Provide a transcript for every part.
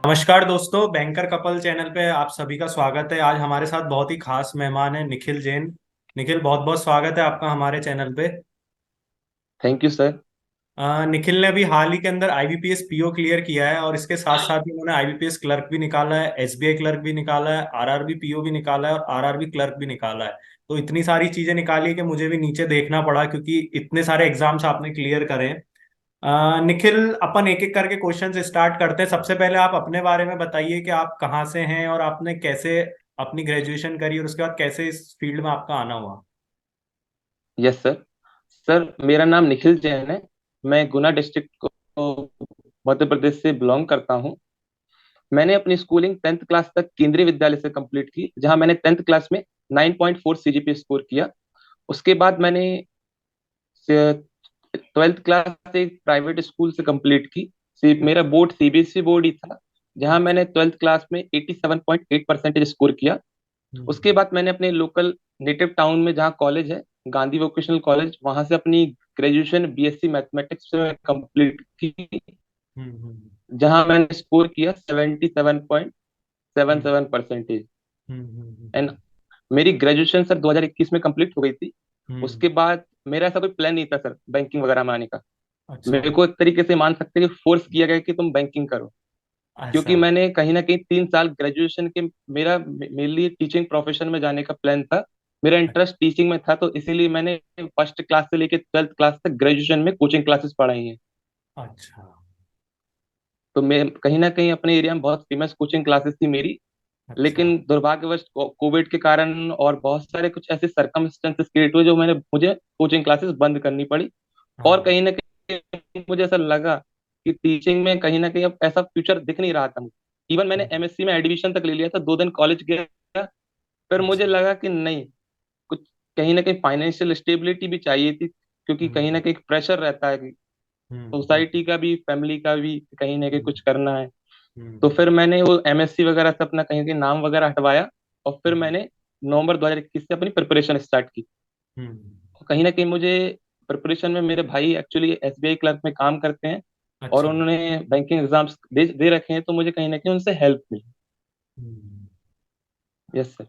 नमस्कार दोस्तों, banker couple channel पे आप सभी का स्वागत है। आज हमारे साथ बहुत ही खास मेहमान है निखिल जैन। निखिल, बहुत बहुत स्वागत है आपका हमारे चैनल पे। Thank you sir. निखिल ने अभी हाल ही के अंदर आईबीपीएस पीओ क्लियर किया है और इसके साथ साथ ही उन्होंने आईबीपीएस क्लर्क भी निकाला है, एसबीआई क्लर्क भी निकाला है, आरआरबी पीओ भी निकाला है और आरआरबी क्लर्क भी निकाला है। तो इतनी सारी चीजें निकाली है कि मुझे भी नीचे देखना पड़ा, क्योंकि इतने सारे एग्जाम्स आपने क्लियर करे हैं। निखिल, अपन एक एक करके क्वेश्चन स्टार्ट करते हैं। सबसे पहले आप अपने बारे में बताइए कि आप कहाँ से हैं और आपने कैसे अपनी ग्रेजुएशन करी और उसके बाद कैसे इस फील्ड में आपका आना हुआ। Yes sir. सर मेरा नाम निखिल जैन है। मैं गुना डिस्ट्रिक्ट को मध्य प्रदेश से बिलोंग करता हूँ। मैंने अपनी स्कूलिंग 10th क्लास तक केंद्रीय विद्यालय से कंप्लीट की, जहाँ मैंने 10th क्लास में 9.4 सीजीपीए स्कोर किया। उसके बाद मैंने 12th क्लास एक प्राइवेट स्कूल से कंप्लीट की। मेरा बोर्ड सीबीएसई बोर्ड ही था, जहाँ मैंने 12th क्लास में 87.8% स्कोर किया। उसके बाद मैंने अपने लोकल नेटिव टाउन में जहाँ कॉलेज है, गांधी वोकेशनल कॉलेज, वहां से अपनी ग्रेजुएशन बीएससी मैथमेटिक्स से कंप्लीट की, हम्म हम्म जहाँ मैंने स्कोर किया 77.77 हम्म परसेंटेज। एंड हम्म मेरी ग्रेजुएशन सर 2021 में कंप्लीट हो गई थी। हम्म। उसके बाद मेरा ऐसा कोई प्लान नहीं था सर बैंकिंग वगैरह में आने का। अच्छा। मेरे को एक तरीके से मान सकते हैं कि फोर्स किया गया कि तुम बैंकिंग करो, ऐसा। क्योंकि मैंने कहीं ना कहीं 3 साल ग्रेजुएशन के मेरे लिए टीचिंग प्रोफेशन में जाने का प्लान था। मेरा इंटरेस्ट टीचिंग में था, तो इसीलिए मैंने फर्स्ट क्लास से लेकर 12th क्लास तक ग्रेजुएशन में कोचिंग क्लासेस पढ़ाई हैं। अच्छा। तो मैं कहीं ना कहीं अपने एरिया में बहुत फेमस कोचिंग क्लासेस थी मेरी। अच्छा। लेकिन दुर्भाग्यवश कोविड के कारण और बहुत सारे कुछ ऐसे सरकमस्टेंसेस क्रिएट हुए, जो मुझे कोचिंग क्लासेस बंद करनी पड़ी। और हाँ। कहीं ना कहीं मुझे ऐसा लगा कि टीचिंग में कहीं ना कहीं अब ऐसा फ्यूचर दिख नहीं रहा था मुझे। इवन मैंने एमएससी में एडमिशन तक ले लिया था, 2 दिन कॉलेज गया। फिर मुझे अच्छा। लगा कि नहीं, कुछ कहीं ना कहीं फाइनेंशियल स्टेबिलिटी भी चाहिए थी, क्योंकि कहीं ना हम्म कहीं प्रेशर रहता है कि हम्म सोसाइटी का भी, फैमिली का भी, कहीं ना कहीं हम्म कुछ करना है। तो हम्म फिर मैंने वो एमएससी वगैरह से अपना कहीं कहीं नाम वगैरह हटवाया, और फिर हम्म मैंने नवंबर 2021 से अपनी प्रिपरेशन स्टार्ट की। हम्म। कहीं ना कहीं मुझे प्रिपरेशन में मेरे भाई एक्चुअली एसबीआई क्लर्क में काम करते हैं, और अच्छा। उन्होंने बैंकिंग एग्जाम्स दे रखे हैं, तो मुझे कहीं ना कहीं उनसे हेल्प मिली। हम्म। Yes sir.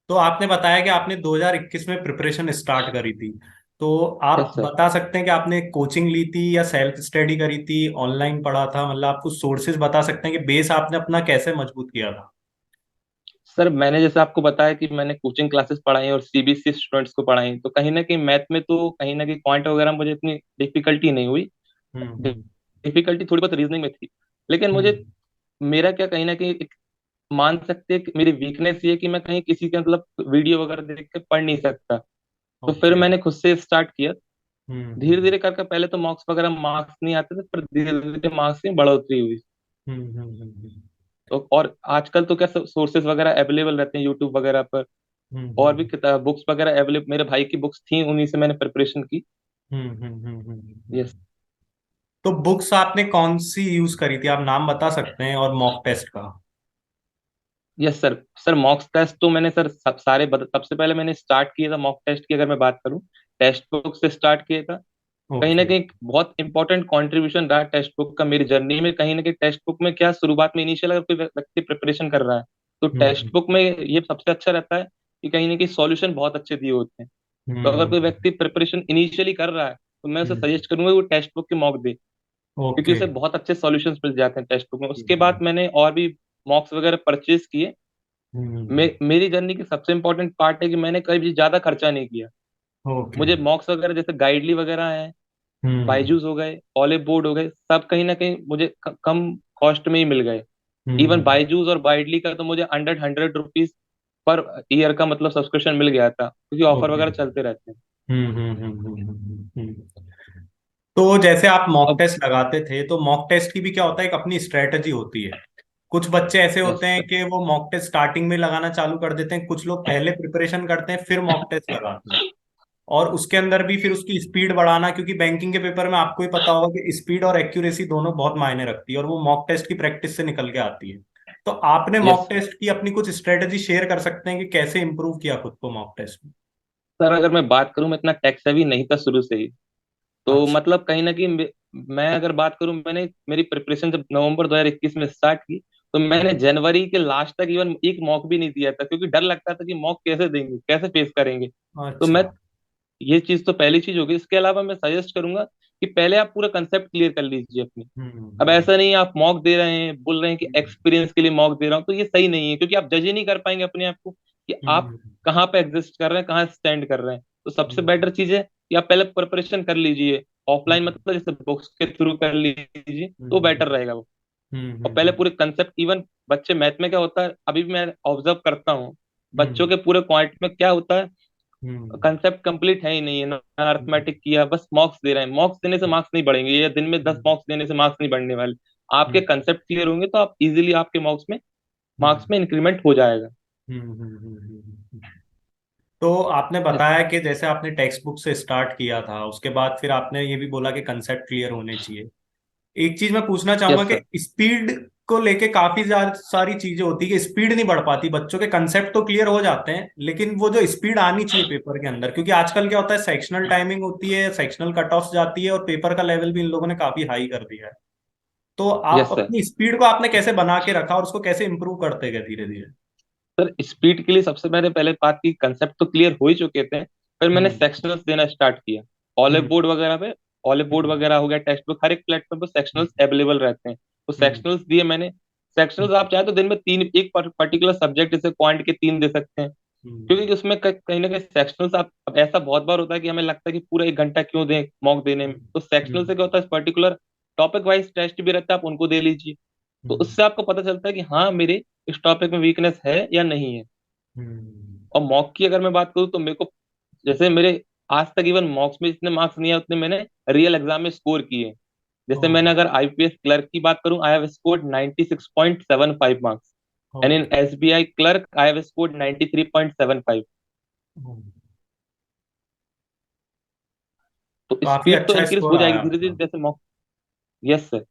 तो आपने बताया कि आपने 2021 में प्रिपरेशन स्टार्ट करी थी। तो यस आप सर। बता सकते हैं कि आपने कोचिंग ली थी या सेल्फ स्टडी करी थी, ऑनलाइन पढ़ा था? मतलब आप कुछ सोर्सेज बता सकते हैं कि बेस आपने अपना कैसे मजबूत किया था? सर मैंने जैसे आपको बताया कि मैंने कोचिंग क्लासेस पढ़ाई और सीबीएसई स्टूडेंट्स को पढ़ाई, तो कहीं ना कहीं मैथ में तो कहीं ना कहीं पॉइंट वगैरह मुझे इतनी डिफिकल्टी नहीं हुई। हम्म। डिफिकल्टी थोड़ी बहुत रीजनिंग में थी, लेकिन मुझे, हम्म। मेरा क्या कहीं ना कहीं एक, मान सकते हैं कि मेरी वीकनेस ये है कि मैं कहीं किसी के मतलब वीडियो वगैरह देख के पढ़ नहीं सकता। तो फिर ओके। मैंने खुद से स्टार्ट किया। धीरे हम्म धीरे करके पहले तो मार्क्स नहीं आते थे, फिर धीरे धीरे मार्क्स में बढ़ोतरी हुई। हम्म तो और आजकल तो क्या सोर्सेज वगैरह अवेलेबल रहते हैं यूट्यूब वगैरह पर, हम्म और भी हम्म किताब बुक्स वगैरह अवेलेबल, मेरे भाई की बुक्स थी, उन्हीं से मैंने प्रिपरेशन की। यस। तो बुक्स आपने कौन सी यूज करी थी? आप नाम बता सकते हैं, और मॉक टेस्ट का? Yes sir. Sir mock test तो मैंने सर सबसे पहले मैंने स्टार्ट किया था मॉक टेस्ट की, अगर मैं बात करूं, टेक्स्ट बुक से स्टार्ट किया था। कहीं ना ओके। कहीं बहुत इंपॉर्टेंट कंट्रीब्यूशन रहा टेक्स्ट बुक का मेरी जर्नी में। कहीं ना कहीं टेक्स्ट बुक में क्या, शुरुआत में इनिशियल अगर कोई व्यक्ति प्रिपरेशन कर रहा है, तो टेक्स्ट हम्म बुक में ये सबसे अच्छा रहता है कि कहीं ना कहीं सॉल्यूशन बहुत अच्छे दिए होते हैं। तो अगर हम्म कोई व्यक्ति प्रिपरेशन इनिशियली कर रहा है, तो मैं उसे हम्म। सजेस्ट करूंगा कि वो टेक्स्ट बुक की मॉक दे, क्योंकि ओके। उसे बहुत अच्छे सॉल्यूशंस मिल जाते हैं टेक्स्ट बुक में। उसके बाद हम्म मैंने और भी मॉक्स वगैरह परचेज किए। हम्म। मेरी जर्नी की सबसे इंपॉर्टेंट पार्ट है कि मैंने कभी भी ज्यादा खर्चा नहीं किया। ओके। मुझे मॉक्स वगैरह जैसे गाइडली वगैरह है, हम्म बायजूस हो गए, ऑलिव बोर्ड हो गए, सब कहीं ना कहीं मुझे कम कॉस्ट में ही मिल गए। इवन हम्म बायजूस और बाइडली का तो मुझे अंडर 100 रुपीज पर ईयर का मतलब सब्सक्रिप्शन मिल गया था, क्योंकि ऑफर ओके। वगैरह चलते रहते हैं। तो जैसे आप मॉक अब टेस्ट लगाते थे, तो मॉक टेस्ट की भी क्या होता है, एक अपनी स्ट्रेटजी होती है। कुछ बच्चे ऐसे यस होते हैं सर। कि वो मॉक टेस्ट स्टार्टिंग में लगाना चालू कर देते हैं, कुछ लोग पहले प्रिपरेशन करते हैं फिर मॉक टेस्ट लगाते हैं। और उसके अंदर भी फिर उसकी स्पीड बढ़ाना, क्योंकि बैंकिंग के पेपर में आपको ही पता होगा कि स्पीड और एक्यूरेसी दोनों बहुत मायने रखती है, और वो मॉक टेस्ट की प्रैक्टिस से निकल के आती है। तो आपने यस मॉक टेस्ट की अपनी कुछ स्ट्रेटजी शेयर कर सकते हैं कि कैसे इंप्रूव किया खुद को मॉक टेस्ट में? सर, अगर मैं बात करूं, मैं इतना टेक सेवी नहीं था शुरू से ही। तो अच्छा। मतलब कहीं ना कहीं मैं अगर बात करूं, मैंने मेरी प्रिपरेशन जब नवंबर 2021 में स्टार्ट की, तो मैंने जनवरी के लास्ट तक इवन एक मॉक भी नहीं दिया था, क्योंकि डर लगता था कि मॉक कैसे देंगे, कैसे फेस करेंगे। तो अच्छा। मैं, ये चीज तो पहली चीज होगी। इसके अलावा मैं सजेस्ट करूंगा कि पहले आप पूरा कंसेप्ट क्लियर कर लीजिए अपनी। अब हम्म ऐसा नहीं है आप मॉक दे रहे हैं, बोल रहे हैं कि हम्म एक्सपीरियंस के लिए मॉक दे रहा हूँ, तो ये सही नहीं है, क्योंकि आप जज ही नहीं कर पाएंगे अपने आप को कि आप हम्म कहाँ पे एग्जिस्ट कर रहे हैं, कहाँ स्टैंड कर रहे हैं। तो सबसे हम्म बेटर चीज है कि आप पहले प्रिपरेशन कर लीजिए ऑफलाइन, हम्म मतलब जैसे बुक्स के थ्रू कर लीजिए तो हम्म बेटर रहेगा वो। और पहले हम्म पूरे कंसेप्ट, इवन बच्चे मैथ में क्या होता है, अभी भी मैं ऑब्जर्व करता हूँ, बच्चों हम्म के पूरे क्वांट में क्या होता है, हम्म कंसेप्ट कंप्लीट है ही नहीं है ना, अर्थमेटिक किया, बस मॉक्स दे रहे हैं। मॉक्स देने से मार्क्स नहीं बढ़ेंगे, या दिन में 10 हम्म मॉक्स देने से मार्क्स नहीं बढ़ने वाले। आपके हम्म कंसेप्ट क्लियर होंगे तो आप इजीली आपके मार्क्स हम्म में इंक्रीमेंट हो जाएगा। हम्म। तो आपने यस। बताया कि जैसे आपने टेक्स्ट बुक से स्टार्ट किया था, उसके बाद फिर आपने ये भी बोला कि कंसेप्ट क्लियर होने चाहिए। एक चीज मैं पूछना चाहूंगा यस सर। कि स्पीड को लेके काफी ज्यादा सारी चीजें होती है कि स्पीड नहीं बढ़ पाती, बच्चों के कंसेप्ट तो क्लियर हो जाते हैं लेकिन वो जो स्पीड आनी चाहिए पेपर के अंदर, क्योंकि आजकल क्या होता है सेक्शनल टाइमिंग होती है, सेक्शनल कट ऑफ जाती है और पेपर का लेवल भी इन लोगों ने काफी हाई कर दिया है। तो आप यस सर। अपनी स्पीड को आपने कैसे बना के रखा और उसको कैसे इंप्रूव करते गए धीरे धीरे? सर स्पीड के लिए सबसे मैंने पहले बात की, कंसेप्ट तो क्लियर हो ही चुके थे, फिर मैंने हम्म सेक्शनल्स देना स्टार्ट किया। ऑलिव हम्म बोर्ड वगैरह पे, ऑलिव बोर्ड हम्म वगैरह हो गया, टेक्स्ट बुक, हर एक प्लेटफॉर्म पर सेक्शनल्स हम्म अवेलेबल रहते हैं। तो हम्म सेक्शनल्स दिए मैंने। सेक्शनल्स हम्म आप चाहे तो दिन में तीन, एक पर्टिकुलर सब्जेक्ट जैसे क्वांट के 3 दे सकते हैं। हम्म क्योंकि उसमें कहीं ना कहीं सेक्शनल्स, आप, अब ऐसा बहुत बार होता है कि हमें लगता है कि पूरा 1 घंटा क्यों दें मॉक देने में, हम्म तो सेक्शनल हम्म से क्या होता है, पर्टिकुलर टॉपिक वाइज टेस्ट भी रहता है, आप उनको दे लीजिए। तो हम्म उससे आपको पता चलता है कि हाँ मेरे इस टॉपिक में वीकनेस है या नहीं है। हम्म और मॉक की अगर मैं बात करूँ तो मेरे को, जैसे मेरे आज तक इवन मॉक्स में जितने मार्क्स नहीं आए उतने मैंने रियल एग्जाम में स्कोर किए। ओ जैसे मैंने अगर आईपीएस क्लर्क की बात करूं, I have scored 96.75 marks, and in okay. SBI clerk I have scored 93.75। तो काफी स्पीड तो अच्छा इंक्रीज स्कोर हो आया जाएगी धीरे धीरे आपका। जैसे मॉक। Yes sir.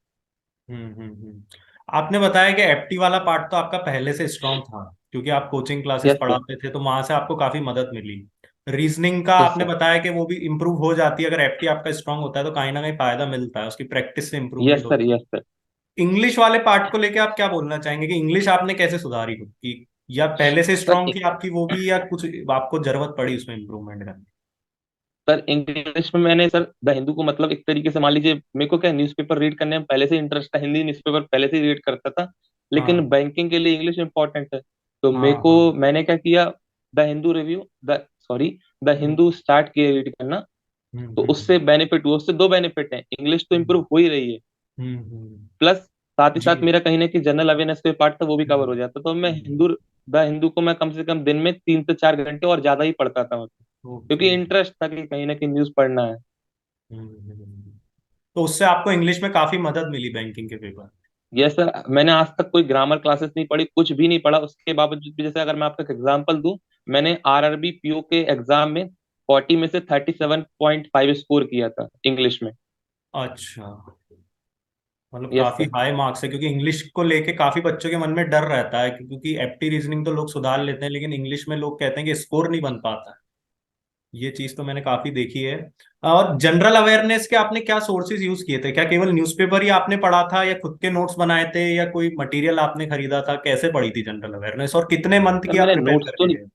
हम्म। आपने बताया कि एप्टी वाला पार्ट तो आपका पहले से स्ट्रांग था, क्योंकि आप कोचिंग क्लासेस यस सर। पढ़ाते थे तो वहां से आपको काफी मदद मिली। रीजनिंग का यस आपने सर। बताया कि वो भी इम्प्रूव हो जाती है, अगर एप्टी आपका स्ट्रांग होता है तो कहीं ना कहीं फायदा मिलता है, उसकी प्रैक्टिस से यस इम्प्रूवमेंट सर। होती यस सर। है। इंग्लिश वाले पार्ट को लेके आप क्या बोलना चाहेंगे कि इंग्लिश आपने कैसे सुधारी खुद की, या पहले से सर स्ट्रांग थी आपकी वो भी, या कुछ आपको जरूरत पड़ी उसमें इम्प्रूवमेंट करने सर इंग्लिश में मैंने सर द हिंदू को, मतलब एक तरीके से मान लीजिए, मेरे को क्या न्यूज़पेपर रीड करने में पहले से इंटरेस्ट था, हिंदी न्यूज़पेपर पहले से रीड करता था, की? लेकिन हाँ बैंकिंग के लिए इंग्लिश इंपॉर्टेंट है। तो हाँ मेरे को, हाँ। मैंने क्या किया, the Hindu review, the sorry the hmm Hindu start किया रीड करना। तो उससे हम्म बेनिफिट हुआ, उससे दो बेनिफिट हैं, इंग्लिश तो हम्म इंप्रूव हो ही रही है, हम्म। प्लस साथ ही जी। साथ मेरा कहीं ना कहीं जनरल अवेयरनेस का पार्ट था वो भी कवर हो हम्म जाता। तो मैं हम्म, हिंदू, द हिंदू को मैं कम से कम दिन में 3 से 4 घंटे और ज्यादा ही पढ़ता था, मतलब ओके। क्योंकि इंटरेस्ट था कि कहीं ना कहीं न्यूज पढ़ना है। हम्म। तो उससे आपको इंग्लिश में काफी मदद मिली बैंकिंग के पेपर? यस सर, मैंने आज तक कोई ग्रामर क्लासेस नहीं पढ़ी, कुछ भी नहीं पढ़ा, उसके बावजूद भी, जैसे अगर मैं आपको एक एग्जांपल दूं, मैंने आरआरबी पीओ के एग्जाम में 40 में से 37.5 स्कोर किया था इंग्लिश में। अच्छा, मतलब यस काफी सर। हाई मार्क्स है, क्योंकि इंग्लिश को लेके काफी बच्चों के मन में डर रहता है क्योंकि एप्टी रीजनिंग तो लोग सुधार लेते हैं लेकिन इंग्लिश में लोग कहते हैं कि स्कोर नहीं बन पाता है। ये चीज तो मैंने काफी देखी है। और जनरल अवेयरनेस के आपने क्या सोर्सेज यूज किए थे? क्या केवल न्यूज़पेपर ही आपने पढ़ा था या खुद के नोट्स बनाए थे या कोई मटेरियल आपने खरीदा था? कैसे पढ़ी थी जनरल अवेयरनेस और कितने मंथ सर की आप मैंने प्रिपेयर नोट्स तो करके नहीं, गए?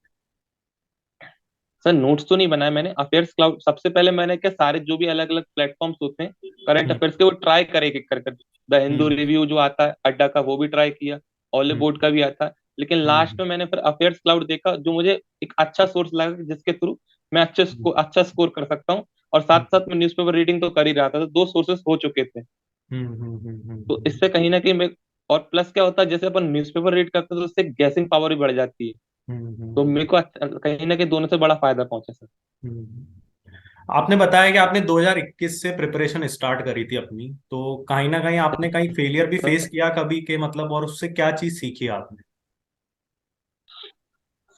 सर नोट्स तो नहीं बनाए मैंने। अफेयर्स क्लाउड सबसे पहले मैंने क्या, सारे जो भी अलग अलग प्लेटफॉर्म्स होते हैं करंट हम्म अफेयर्स के, वो ट्राई करे एक एक कर कर। द हिंदू हम्म रिव्यू जो आता है अड्डा का, वो भी ट्राई किया, ऑल हम्म बोर्ड का भी आता है, लेकिन लास्ट हम्म में मैंने फिर अफेयर्स क्लाउड देखा जो मुझे एक अच्छा सोर्स लगा कि जिसके थ्रू मैं अच्छा स्कोर कर सकता हूँ। और साथ हम्म साथ मैं न्यूज़पेपर रीडिंग तो कर ही रहा था, तो दो सोर्सेस हो चुके थे। तो हम्म इससे कहीं ना कहीं मैं, और प्लस क्या होता है, जैसे अपन न्यूज़पेपर रीड करते हैं तो उससे गैसिंग पावर भी बढ़ जाती है। तो हम्म मेरे को कहीं ना कहीं दोनों से बड़ा फायदा पहुंचा सर। आपने बताया कि आपने 2021 से प्रिपरेशन स्टार्ट करी थी अपनी, तो कहीं ना कहीं आपने कहीं फेलियर भी फेस किया कभी के मतलब, और उससे क्या चीज सीखी आपने?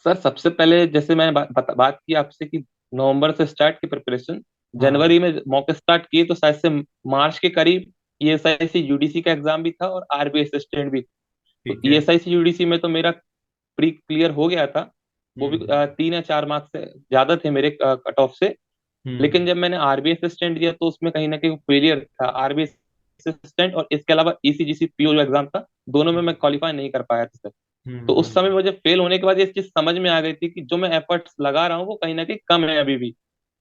सर सबसे पहले जैसे मैंने बात की आपसे कि नवंबर से स्टार्ट की प्रिपरेशन, हाँ। जनवरी में मॉक स्टार्ट किए तो शायद से मार्च के करीब ईएसआईसी यूडीसी का एग्जाम भी था और आरबी असिस्टेंट भी। तो ठीक है। ईएसआईसी यूडीसी में तो मेरा प्री क्लियर हो गया था, वो भी हम्म 3 या 4 मार्क्स से ज्यादा थे मेरे कट ऑफ से। लेकिन हम्म जब मैंने आरबी असिस्टेंट दिया तो उसमें कहीं ना कहीं फेलियर था। आरबी असिस्टेंट और इसके अलावा ईसीजीसी पीओ जो एग्जाम था, दोनों में मैं क्वालिफाई नहीं कर पाया था सर। तो उस हम्म समय मुझे फेल होने के बाद ये चीज समझ में आ गई थी कि जो मैं एफर्ट्स लगा रहा हूँ वो कहीं ना कहीं कम है अभी भी।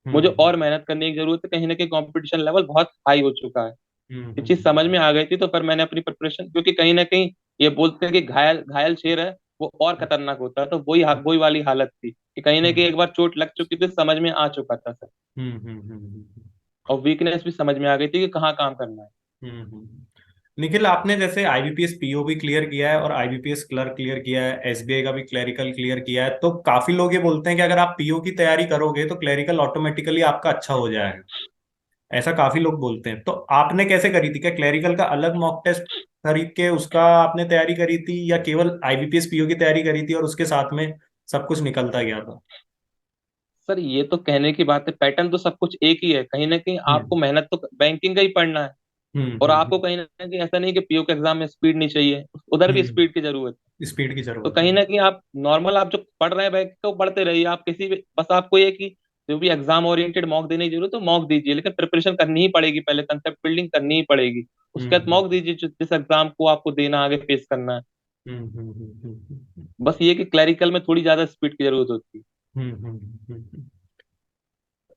मुझे हम्म और मेहनत करने की जरूरत है, कहीं ना कहीं कंपटीशन लेवल बहुत हाई हो चुका है। हम्म ये चीज हम्म समझ में आ गई थी, तो फिर मैंने अपनी प्रिपरेशन, क्योंकि कहीं ना कहीं ये बोलते हैं कि घायल घायल शेर है वो और खतरनाक होता है, तो वही वाली हालत थी कि कहीं ना कहीं हम्म एक बार चोट लग चुकी थी, समझ में आ चुका था सर। और वीकनेस भी समझ में आ गई थी कि कहाँ काम करना है। निखिल, आपने जैसे आईबीपीएस पीओ भी क्लियर किया है और आईबीपीएस क्लर्क क्लियर किया है, एसबीआई का भी क्लरिकल क्लियर किया है, तो काफी लोग ये बोलते हैं कि अगर आप पीओ की तैयारी करोगे तो क्लरिकल ऑटोमेटिकली आपका अच्छा हो जाएगा। ऐसा काफी लोग बोलते हैं। तो आपने कैसे करी थी? क्या क्लरिकल का अलग मॉक टेस्ट खरीद के उसका आपने तैयारी करी थी, या केवल आईबीपीएस पीओ की तैयारी करी थी और उसके साथ में सब कुछ निकलता गया था? सर ये तो कहने की बात है, पैटर्न तो सब कुछ एक ही है, कहीं ना कहीं आपको हम्म मेहनत तो बैंकिंग का ही पढ़ना है। और आपको हम्म कहीं ना कहीं ऐसा नहीं कि पीओ के एग्जाम में स्पीड नहीं चाहिए, उधर भी स्पीड की जरूरत है। स्पीड की तो जरूरत है। कहीं ना कहीं आप नॉर्मल आप जो पढ़ रहे हैं बैठ के वो पढ़ते रहिए, आप किसी भी, बस आपको ये कि जो भी एग्जाम ओरिएंटेड मॉक देने की जरूरत है तो मॉक दीजिए, लेकिन प्रिपरेशन करनी ही पड़ेगी, पहले कंसेप्ट बिल्डिंग करनी ही पड़ेगी। उसके बाद हम्म मॉक दीजिए जिस एग्जाम को आपको देना, आगे फेस करना है। हम्म हम्म हम्म हम्म हम्म बस ये कि क्लरिकल में थोड़ी ज्यादा स्पीड की जरूरत होती है।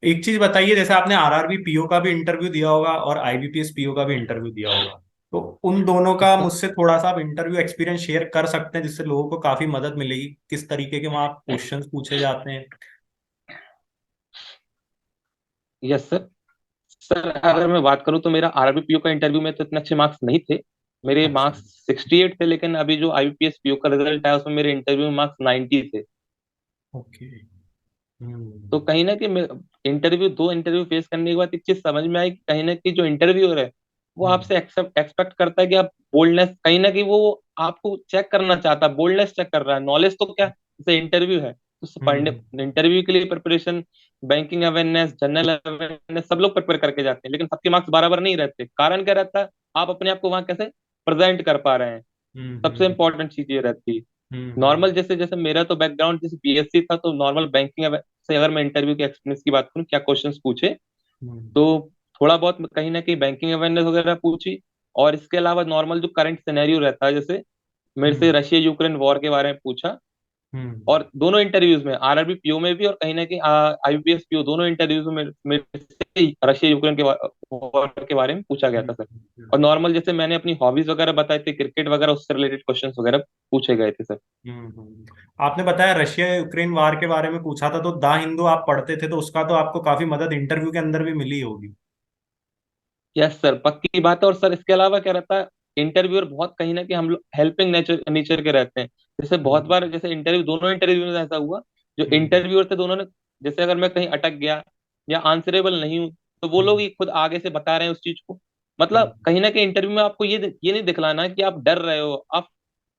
एक चीज बताइए, जैसे आपने आरआरबी पीओ का भी इंटरव्यू दिया होगा और आईबीपीएस पीओ का भी इंटरव्यू दिया होगा, तो उन दोनों यस का सर। मुझसे थोड़ा सा आप इंटरव्यू एक्सपीरियंस शेयर कर सकते हैं, जिससे लोगों को काफी मदद मिलेगी? किस तरीके के वहाँ क्वेश्चंस पूछे जाते हैं? Yes sir. सर अगर मैं बात करूं तो मेरा आरआरबी पीओ का इंटरव्यू में तो इतने अच्छे मार्क्स नहीं थे। मेरे अच्छा। मार्क्स 68 थे, लेकिन अभी जो आईबीपीएस पीओ का रिजल्ट आया उसमें मेरे इंटरव्यू में मार्क्स 90 थे। ओके। हम्म तो कहीं ना कहीं इंटरव्यू, दो इंटरव्यू फेस करने के बाद एक चीज समझ में आई कि कहीं ना कहीं जो इंटरव्यूअर है वो हम्म आपसे एक्सपेक्ट करता है कि आप बोल्डनेस, कहीं ना कहीं वो आपको चेक करना चाहता है, बोल्डनेस चेक कर रहा है, नॉलेज तो क्या, जैसे इंटरव्यू है तो पढ़ने, हम्म इंटरव्यू के लिए preparation, banking awareness, general awareness सब लोग प्रिपेयर करके जाते हैं, लेकिन सबके मार्क्स बराबर नहीं रहते। कारण क्या रहता है, आप अपने आप को वहां कैसे प्रेजेंट कर पा रहे हैं, सबसे हम्म इंपॉर्टेंट चीज ये रहती है। हम्म नॉर्मल जैसे जैसे मेरा तो बैकग्राउंड जैसे बीएससी था, तो नॉर्मल बैंकिंग से अगर मैं इंटरव्यू के एक्सपीरियंस की बात करूं, क्या क्वेश्चंस पूछे, हम्म तो थोड़ा बहुत कहीं ना कहीं बैंकिंग अवेयरनेस वगैरह पूछी। और इसके अलावा नॉर्मल जो करंट सिनेरियो रहता है, जैसे मेरे से हम्म रशिया यूक्रेन वॉर के बारे में पूछा। हम्म और दोनों इंटरव्यूज में आरआरबी पीओ में भी और कहीं ना कहीं आईबीपीएस पीओ दोनों इंटरव्यूज में मेरे से रशिया यूक्रेन के वॉर के बारे में पूछा गया था सर। और नॉर्मल जैसे मैंने अपनी हॉबीज वगैरह बताई थी, क्रिकेट वगैरह, उससे रिलेटेड क्वेश्चंस वगैरह पूछे गए थे सर। आपने बताया रशिया यूक्रेन वार के बारे में पूछा था, तो दा हिंदू आप पढ़ते थे, तो उसका तो आपको काफी मदद इंटरव्यू के अंदर भी मिली होगी। यस सर, पक्की बात है। और सर इसके अलावा क्या रहता है, इंटरव्यूअर बहुत कहीं ना कहीं हम लोग हेल्पिंग नेचर नेचर के रहते हैं। जैसे बहुत हम्म बार जैसे इंटरव्यू, दोनों इंटरव्यू में ऐसा हुआ, जो हम्म इंटरव्यूअर थे दोनों ने, जैसे अगर मैं कहीं अटक गया या आंसरेबल नहीं हूँ, तो वो लोग हम्म ही खुद आगे से बता रहे हैं उस चीज को। हम्म मतलब कहीं ना कहीं इंटरव्यू में आपको ये नहीं दिखलाना है कि आप डर रहे हो, आप,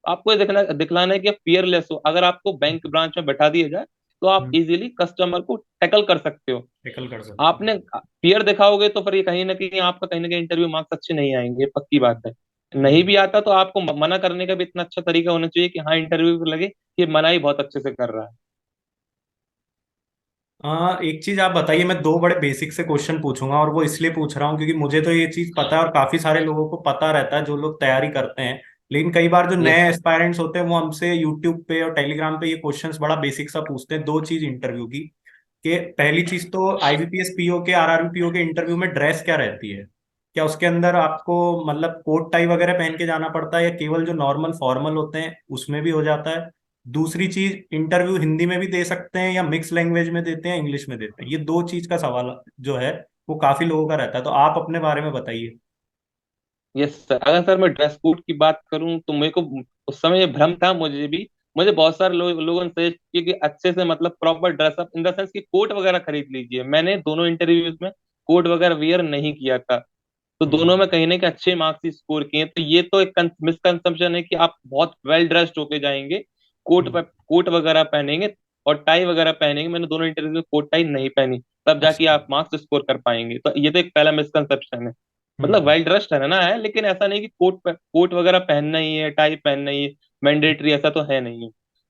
आपको ये दिखलाना है कि आप फियरलेस हो। अगर आपको बैंक ब्रांच में बैठा दिया जाए तो आप हम्म इजीली कस्टमर को टैकल कर सकते हो। टैकल कर सकते हैं। आपने फियर दिखाओगे तो फिर ये कहीं ना कहीं आपका कहीं ना कहीं इंटरव्यू मार्क्स अच्छे नहीं आएंगे, पक्की बात है। नहीं हम्म भी आता तो आपको मना करने का भी इतना अच्छा तरीका होना चाहिए कि हाँ इंटरव्यू लगे कि ये मना ही बहुत अच्छे से कर रहा है। एक चीज आप बताइए, मैं दो बड़े बेसिक से क्वेश्चन पूछूंगा, और वो इसलिए पूछ रहा हूँ क्योंकि मुझे तो ये चीज पता है और काफी सारे लोगों को पता रहता है जो लोग तैयारी करते हैं। लेकिन कई बार जो यस नए सर। एस्पायरेंट्स होते हैं वो हमसे यूट्यूब पे और टेलीग्राम पे ये क्वेश्चंस बड़ा बेसिक सा पूछते हैं। दो चीज इंटरव्यू की, कि पहली चीज तो आईबीपीएस पीओ के आरआरबी पीओ के इंटरव्यू में ड्रेस क्या रहती है? क्या उसके अंदर आपको मतलब कोट टाई वगैरह पहन के जाना पड़ता है, या केवल जो नॉर्मल फॉर्मल होते हैं उसमें भी हो जाता है? दूसरी चीज, इंटरव्यू हिंदी में भी दे सकते हैं या मिक्स लैंग्वेज में देते हैं, इंग्लिश में देते हैं? ये दो चीज का सवाल जो है वो काफी लोगों का रहता है, तो आप अपने बारे में बताइए। यस सर, अगर सर मैं ड्रेस कोड की बात करूं तो मेरे को उस समय ये भ्रम था मुझे भी। मुझे बहुत सारे लोगों ने सजेस्ट किया कि अच्छे से मतलब proper dress up in the sense कि कोट वगैरह खरीद लीजिए। मैंने दोनों इंटरव्यूज में कोट वगैरह वेयर नहीं किया था, तो दोनों हम्म में कहीं ना कहीं अच्छे मार्क्स ही स्कोर किए। तो ये तो एक मिसकंसेप्शन है कि आप बहुत वेल ड्रेस्ड होके जाएंगे, हम्म, कोट वगैरह पहनेंगे और टाई वगैरह पहनेंगे। मैंने दोनों इंटरव्यू में कोट टाई नहीं पहनी, तब जाके अच्छा। आप मार्क्स स्कोर कर पाएंगे। तो ये तो एक पहला मिसकंसेप्शन है। मतलब हम्म वेल ड्रेस्ड रहना है, लेकिन ऐसा नहीं कि कोट वगैरह पहनना ही है, टाई पहनना ही है, मैंडेटरी, ऐसा तो है नहीं है।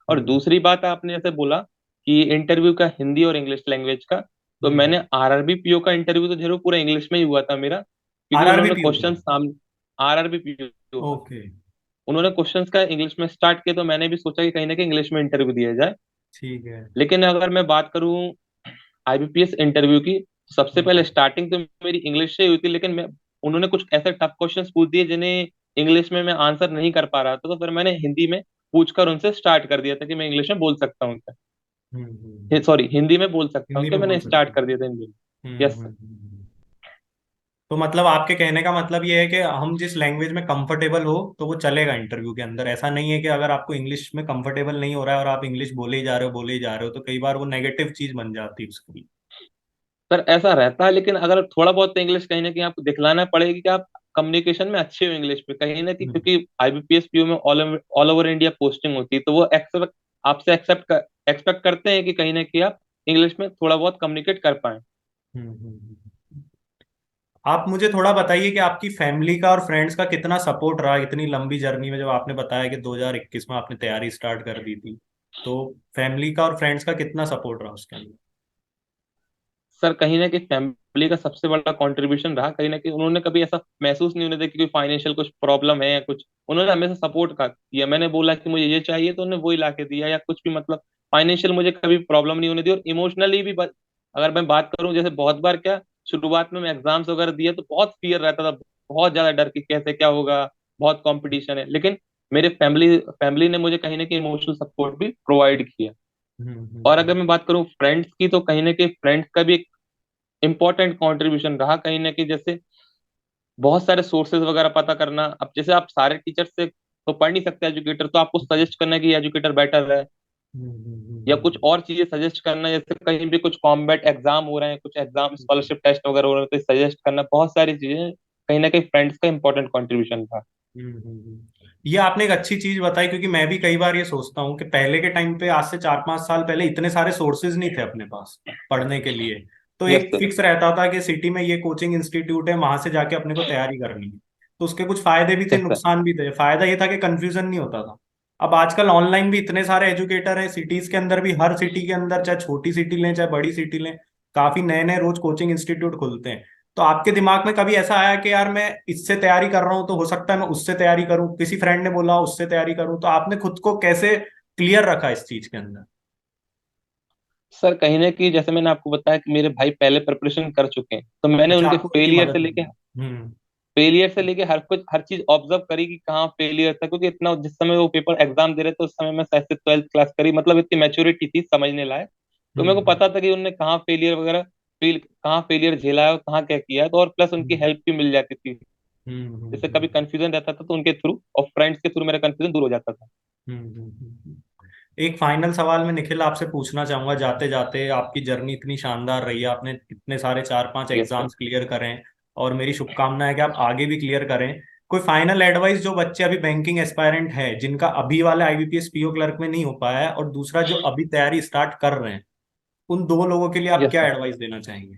और हम्म दूसरी बात आपने जैसे बोला कि इंटरव्यू का हिंदी और इंग्लिश लैंग्वेज का, तो हम्म मैंने आरआरबी पीओ का इंटरव्यू तो जरूर पूरा इंग्लिश में ही हुआ था मेरा, क्योंकि आरआरबी उन्होंने पीओ का? क्वेश्चन सामने, आरआरबी पीओ का। ओके। उन्होंने क्वेश्चंस का इंग्लिश में स्टार्ट किया, तो मैंने भी सोचा कि कहीं ना कहीं इंग्लिश में इंटरव्यू दिया जाए। ठीक है। लेकिन अगर मैं बात करूं आईबीपीएस इंटरव्यू की, सबसे पहले हम्म स्टार्टिंग तो मेरी इंग्लिश से ही हुई थी, लेकिन मैं उन्होंने कुछ ऐसे टफ क्वेश्चंस पूछ दिए जिन्हें इंग्लिश में मैं आंसर नहीं कर पा रहा था, तो फिर मैंने हिंदी में पूछकर उनसे स्टार्ट कर दिया था कि मैं इंग्लिश में बोल सकता हूँ क्या, हम्म। सॉरी हिंदी में बोल सकता हूँ हिंदी क्या, में बोल मैंने सकते स्टार्ट हैं। कर दिया था हिंदी में। Yes sir. हम्म। तो मतलब आपके कहने का मतलब ये है कि हम जिस लैंग्वेज में कंफर्टेबल हो तो वो चलेगा इंटरव्यू के अंदर। ऐसा नहीं है कि अगर आपको इंग्लिश में कंफर्टेबल नहीं हो रहा है और आप इंग्लिश बोले ही जा रहे हो बोले ही जा रहे हो, तो कई बार वो नेगेटिव चीज बन जाती है उसकी। सर ऐसा रहता है, लेकिन अगर थोड़ा बहुत तो इंग्लिश कहीं ना कहीं आपको दिखलाना पड़ेगी कि आप कम्युनिकेशन में अच्छे हो इंग्लिश पे, कहीं ना कहीं, हम्म क्योंकि आईबीपीएस पीओ में ऑल ओवर इंडिया पोस्टिंग होती है, तो वो एक्सेप्ट आपसे एक्सपेक्ट करते हैं कि कहीं ना कहीं आप इंग्लिश में थोड़ा बहुत कम्युनिकेट कर पाए। हम्म। आप मुझे थोड़ा बताइए कि आपकी फैमिली का और फ्रेंड्स का कितना सपोर्ट रहा इतनी लंबी जर्नी में। जब आपने बताया कि 2021 में आपने तैयारी स्टार्ट कर दी थी, तो फैमिली का और फ्रेंड्स का कितना सपोर्ट रहा उसके अंदर? सर कहीं ना कहीं फैमिली का सबसे बड़ा कंट्रीब्यूशन रहा, कहीं ना कहीं उन्होंने कभी ऐसा महसूस नहीं होने दिया कि कोई फाइनेंशियल कुछ प्रॉब्लम है या कुछ। उन्होंने हमेशा सपोर्ट का किया, मैंने बोला कि मुझे ये चाहिए तो उन्होंने वही ला के दिया, या कुछ भी मतलब फाइनेंशियल मुझे कभी प्रॉब्लम नहीं होने दी। और इमोशनली भी अगर मैं बात करूं, जैसे बहुत बार क्या, शुरुआत में मैं एग्जाम्स वगैरह दिया तो बहुत फियर रहता था, बहुत ज्यादा डर कि कैसे क्या होगा, बहुत कंपटीशन है, लेकिन मेरे फैमिली फैमिली ने मुझे कहीं ना कहीं इमोशनल सपोर्ट भी प्रोवाइड किया। और अगर हम्म। मैं बात करूं फ्रेंड्स की, तो कहीं ना कहीं फ्रेंड्स का भी एक इम्पोर्टेंट कंट्रीब्यूशन रहा, कहीं ना कहीं जैसे बहुत सारे सोर्सेज वगैरह पता करना। अब जैसे आप सारे टीचर से तो पढ़ नहीं सकते एजुकेटर, तो आपको सजेस्ट करना है कि एजुकेटर बेटर है, या कुछ और चीजें सजेस्ट करना, जैसे कहीं भी कुछ कॉम्बैट एग्जाम हो रहे हैं, कुछ एग्जाम स्कॉलरशिप टेस्ट वगैरह हो रहे हैं, तो सजेस्ट करना, बहुत सारी चीजें कहीं ना कहीं फ्रेंड्स का इंपॉर्टेंट कंट्रीब्यूशन था। ये आपने एक अच्छी चीज बताई, क्योंकि मैं भी कई बार ये सोचता हूँ कि पहले के टाइम पे, आज से 4-5 साल पहले, इतने सारे सोर्सेज नहीं थे अपने पास पढ़ने के लिए। तो यस एक सर। फिक्स रहता था कि सिटी में ये कोचिंग इंस्टीट्यूट है, वहां से जाके अपने को तैयारी करनी है। तो उसके कुछ फायदे भी थे, यस सर। नुकसान भी थे। फायदा ये था कि कंफ्यूजन नहीं होता था। अब आजकल ऑनलाइन भी इतने सारे एजुकेटर हैं सिटीज के अंदर भी, हर सिटी के अंदर, चाहे छोटी सिटी लें चाहे बड़ी सिटी लें, काफी नए नए रोज कोचिंग इंस्टीट्यूट खुलते हैं। तो आपके दिमाग में कभी ऐसा आया कि यार मैं इससे तैयारी कर रहा हूँ तो हो सकता है मैं उससे तैयारी करूँ, किसी फ्रेंड ने बोला उससे तैयारी करूँ, तो आपने खुद को कैसे क्लियर रखा इस चीज के अंदर? सर कहीं ना कहीं जैसे मैंने आपको बताया कि मेरे भाई पहले प्रिपरेशन कर चुके हैं, तो मैंने अच्छा, उनके आपको उनकी फेलियर से मदद लेके मिली। हम्म हर कुछ हर चीज ऑब्जर्व करी कि कहाँ फेलियर था, क्योंकि इतना जिस समय वो पेपर एग्जाम दे रहे थे उस समय मैं शायद से 12th क्लास करी, मतलब इतनी मैच्योरिटी थी समझने लायक। तो मेरे को हम्म पता था कि उनने कहाँ फेलियर वगैरह फील, कहाँ फेलियर झेला है और कहाँ क्या किया है, तो और प्लस उनकी हम्म हेल्प भी मिल जाती थी। जैसे कभी हम्म कंफ्यूजन रहता था तो उनके थ्रू और फ्रेंड्स के थ्रू मेरा कंफ्यूजन दूर हो जाता था। हम्म। एक फाइनल सवाल मैं निखिल आपसे पूछना चाहूंगा जाते जाते। आपकी जर्नी इतनी शानदार रही है, आपने इतने सारे 4-5 यस सर। एग्जाम्स क्लियर करें, और मेरी शुभकामना है कि आप आगे भी क्लियर करें। कोई फाइनल एडवाइस जो बच्चे अभी बैंकिंग एस्पायरेंट है, जिनका अभी वाले आईबीपीएस पीओ क्लर्क में नहीं हो पाया है, और दूसरा जो अभी तैयारी स्टार्ट कर रहे हैं, उन दो लोगों के लिए आप यस क्या सर। एडवाइस देना चाहेंगे?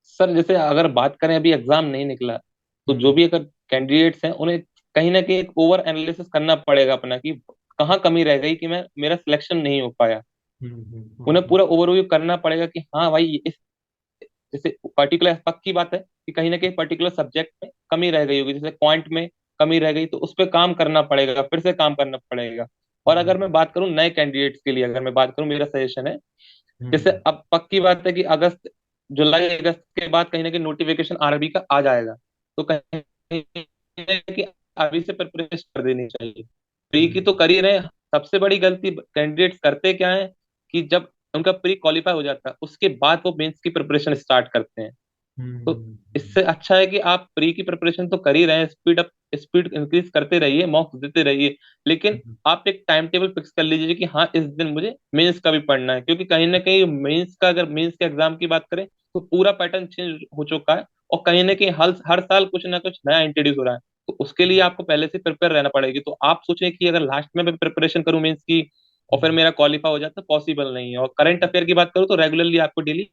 सर जैसे अगर बात करें, अभी एग्जाम नहीं निकला, तो जो हम्म भी अगर कैंडिडेट्स हैं उन्हें कहीं ना कहीं एक ओवर एनालिसिस करना पड़ेगा अपना, कि कहाँ कमी रह गई कि मैं मेरा सिलेक्शन नहीं हो पाया। उन्हें हम्म पूरा ओवरव्यू करना पड़ेगा कि हाँ भाई इस जैसे पर्टिकुलर पक्की बात है कि कहीं ना कहीं पर्टिकुलर सब्जेक्ट में कमी रह गई होगी, जैसे क्वांट में कमी रह गई, तो उस पर काम करना पड़ेगा, फिर से काम करना पड़ेगा। और अगर मैं बात करूं नए कैंडिडेट्स के लिए, अगर मैं बात करूं, मेरा सजेशन है, जैसे हम्म अब पक्की बात है कि अगस्त जुलाई अगस्त के बाद कहीं ना कहीं नोटिफिकेशन आरबी का आ जाएगा, तो कहीं कि अभी से प्रिपरेशन कर देनी चाहिए। प्री की तो कर ही रहे हैं। सबसे बड़ी गलती कैंडिडेट्स करते क्या है कि जब उनका प्री क्वालिफाई हो जाता है उसके बाद वो मेंस की प्रिपरेशन स्टार्ट करते हैं। तो हम्म इससे अच्छा है कि आप प्री की प्रिपरेशन तो कर ही रहे हैं, स्पीड इंक्रीज करते रहिए, मॉक्स देते रहिए, लेकिन आप एक टाइम टेबल फिक्स कर लीजिए कि हाँ इस दिन मुझे मेंस का भी पढ़ना है, क्योंकि कहीं ना कहीं मेंस का, अगर मेंस के एग्जाम की बात करें तो पूरा पैटर्न चेंज हो चुका है, और कहीं ना कहीं हर हर साल कुछ ना कुछ नया इंट्रोड्यूस हो रहा है, तो उसके लिए आपको पहले से प्रिपेयर रहना पड़ेगी। तो आप सोचें कि अगर लास्ट में मैं प्रिपरेशन करूं मेंस की और फिर मेरा क्वालिफाई हो जाता, पॉसिबल नहीं है। और करंट अफेयर की बात करूं तो रेगुलरली आपको डेली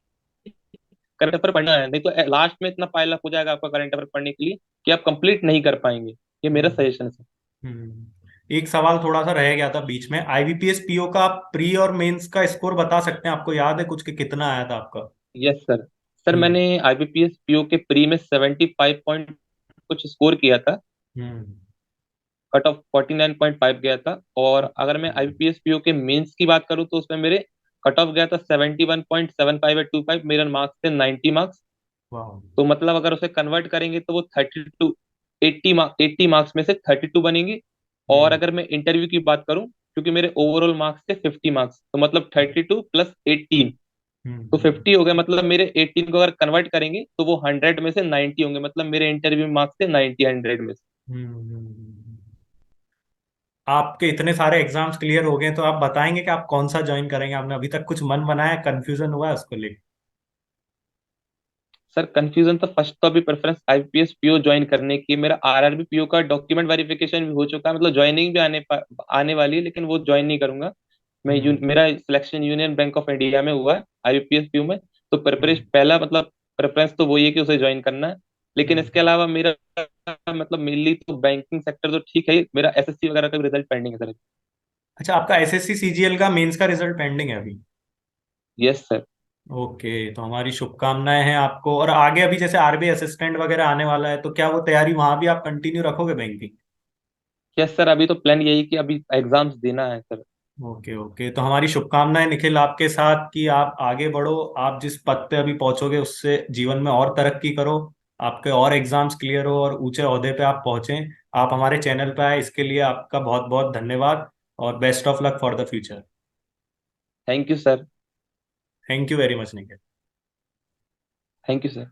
करंट अफेयर पढ़ना है, नहीं तो लास्ट में इतना पाइल अप हो जाएगा आपका करंट अफेयर पढ़ने के लिए कि आप कंप्लीट नहीं कर पाएंगे। ये मेरा हम्म सजेशन है। एक सवाल थोड़ा सा रह गया था बीच में। आईबीपीएस पीओ का आप प्री और मेंस का स्कोर बता सकते हैं? आपको याद है कुछ कि कितना आया था आपका? Yes sir. सर हम्म मैंने आईबीपीएस पीओ के प्री में 75.2 कुछ स्कोर किया था। हम्म। कट ऑफ 49.5 गया था। और अगर मैं आईबीपीएस पीओ के मेंस की बात करूँ तो उसमें मेरे कट ऑफ गया था 71.75 मेरे मार्क्स थे 90 मार्क्स। वाह। तो मतलब अगर उसे कन्वर्ट करेंगे तो वो 32 80 मार्क्स में से 32 बनेंगे। और हम्म। अगर मैं इंटरव्यू की बात करूं, क्योंकि मेरे ओवरऑल मार्क्स थे 50 मार्क्स, तो मतलब 32 प्लस 18, तो हम्म। 50 हो गया। मतलब मेरे 18 को अगर कन्वर्ट करेंगे तो वो 100 में से 90 होंगे, मतलब मेरे इंटरव्यू मार्क्स थे 90 100 में से। हम्म। आपके इतने सारे एग्जाम्स क्लियर हो गए तो आप बताएंगे कि आप कौन सा ज्वाइन करेंगे? आपने अभी तक कुछ मन बनाया, कंफ्यूजन हुआ है उसको लेकर? सर कंफ्यूजन तो फर्स्ट, तो अभी प्रेफरेंस आईपीएस पीओ ज्वाइन करने की। मेरा आरआरबी पीओ का डॉक्यूमेंट वेरिफिकेशन भी हो चुका है, मतलब ज्वाइनिंग भी आने वाली है, लेकिन वो ज्वाइन नहीं करूंगा मैं। हम्म। मेरा selection union bank of India में हुआ है आईपीएस पीओ में। तो प्रेफरेंस हम्म। पहला मतलब प्रेफरेंस तो वही है कि उसे ज्वाइन करना है। लेकिन हम्म। इसके अलावा मेरा मतलब मेनली तो बैंकिंग सेक्टर तो ठीक है, मेरा एसएससी वगैरह का भी रिजल्ट पेंडिंग है सर। अच्छा, आपका एसएससी सीजीएल का मेंस का रिजल्ट पेंडिंग है अभी? Yes sir. ओके, तो हमारी शुभकामनाएं हैं आपको। और आगे अभी जैसे आरबीआई असिस्टेंट वगैरह आने वाला है, तो क्या वो तैयारी वहां भी आप कंटिन्यू रखोगे बैंकिंग? यस सर, अभी तो प्लान यही कि अभी एग्जाम्स देना है सर। ओके ओके, तो हमारी शुभकामनाएं निखिल आपके साथ कि आप आगे बढ़ो। आप जिस पद पे अभी पहुंचोगे उससे जीवन में और तरक्की करो, आपके और एग्जाम्स क्लियर हो और ऊंचे ओहदे पे आप पहुंचें। आप हमारे चैनल पे आए इसके लिए आपका बहुत बहुत धन्यवाद, और best of luck for the future. Thank you sir. Thank you very much Nikhil. Thank you sir.